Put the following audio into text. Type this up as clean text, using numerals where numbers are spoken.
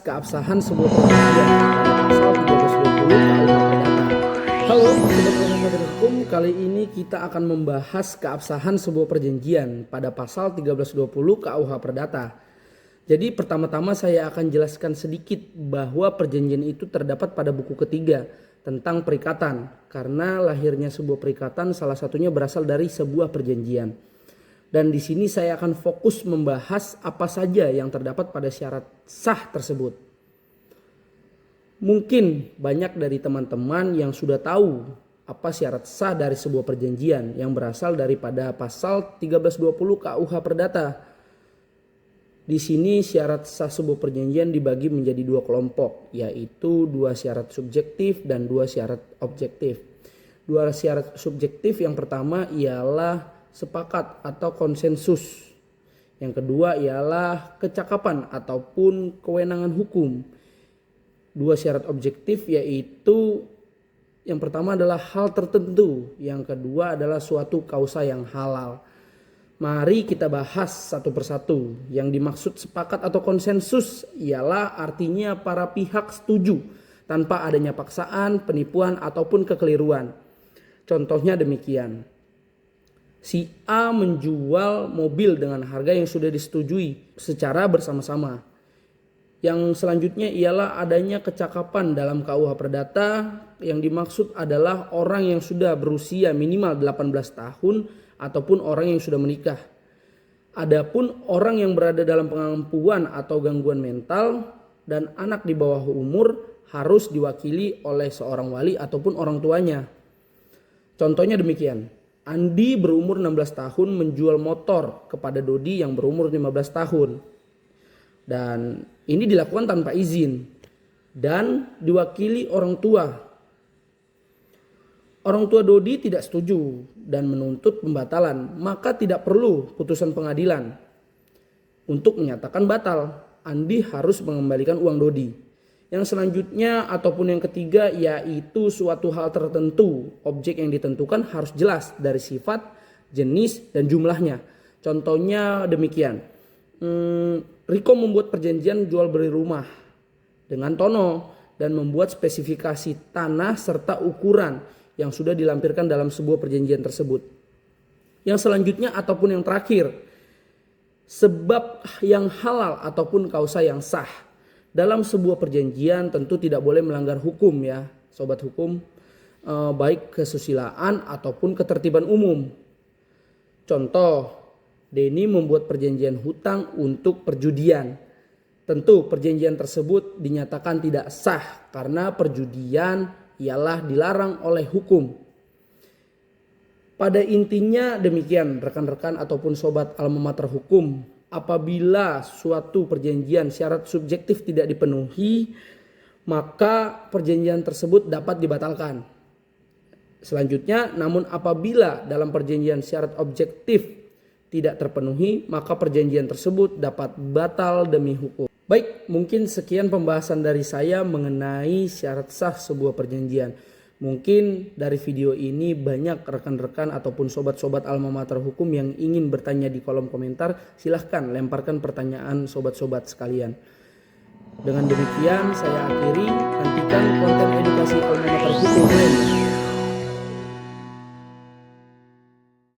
keabsahan sebuah perjanjian pada pasal 1320 KUH Perdata. Halo Sobat Almamater Hukum, kali ini kita akan membahas keabsahan sebuah perjanjian pada pasal 1320 KUH Perdata. Jadi pertama-tama saya akan jelaskan sedikit bahwa perjanjian itu terdapat pada buku ketiga tentang perikatan, karena lahirnya sebuah perikatan salah satunya berasal dari sebuah perjanjian. Dan di sini saya akan fokus membahas apa saja yang terdapat pada syarat sah tersebut. Mungkin banyak dari teman-teman yang sudah tahu apa syarat sah dari sebuah perjanjian yang berasal daripada pasal 1320 KUH Perdata. Di sini syarat sah sebuah perjanjian dibagi menjadi dua kelompok, yaitu dua syarat subjektif dan dua syarat objektif. Dua syarat subjektif yang pertama ialah sepakat atau konsensus. Yang kedua ialah kecakapan ataupun kewenangan hukum. Dua syarat objektif yaitu yang pertama adalah hal tertentu, yang kedua adalah suatu kausa yang halal. Mari kita bahas satu persatu. Yang dimaksud sepakat atau konsensus ialah artinya para pihak setuju tanpa adanya paksaan, penipuan ataupun kekeliruan. Contohnya demikian. Si A menjual mobil dengan harga yang sudah disetujui secara bersama-sama. Yang selanjutnya ialah adanya kecakapan dalam KUH Perdata. Yang dimaksud adalah orang yang sudah berusia minimal 18 tahun ataupun orang yang sudah menikah. Adapun orang yang berada dalam pengampuan atau gangguan mental dan anak di bawah umur harus diwakili oleh seorang wali ataupun orang tuanya. Contohnya demikian. Andi berumur 16 tahun menjual motor kepada Dodi yang berumur 15 tahun. Dan ini dilakukan tanpa izin dan diwakili orang tua. Orang tua Dodi tidak setuju dan menuntut pembatalan, maka tidak perlu putusan pengadilan. Untuk menyatakan batal, Andi harus mengembalikan uang Dodi. Yang selanjutnya ataupun yang ketiga yaitu suatu hal tertentu. Objek yang ditentukan harus jelas dari sifat, jenis, dan jumlahnya. Contohnya demikian. Riko membuat perjanjian jual beli rumah dengan Tono dan membuat spesifikasi tanah serta ukuran yang sudah dilampirkan dalam sebuah perjanjian tersebut. Yang selanjutnya ataupun yang terakhir, sebab yang halal ataupun kausa yang sah. Dalam sebuah perjanjian tentu tidak boleh melanggar hukum ya sobat hukum, baik kesusilaan ataupun ketertiban umum. Contoh, Denny membuat perjanjian hutang untuk perjudian. Tentu perjanjian tersebut dinyatakan tidak sah karena perjudian ialah dilarang oleh hukum. Pada intinya demikian rekan-rekan ataupun sobat almamater hukum. Apabila suatu perjanjian syarat subjektif tidak dipenuhi, maka perjanjian tersebut dapat dibatalkan. Selanjutnya, namun apabila dalam perjanjian syarat objektif tidak terpenuhi, maka perjanjian tersebut dapat batal demi hukum. Baik, mungkin sekian pembahasan dari saya mengenai syarat sah sebuah perjanjian. Mungkin dari video ini banyak rekan-rekan ataupun sobat-sobat almamater hukum yang ingin bertanya di kolom komentar. Silahkan lemparkan pertanyaan sobat-sobat sekalian. Dengan demikian saya akhiri. Nantikan konten edukasi almamater hukum lainnya.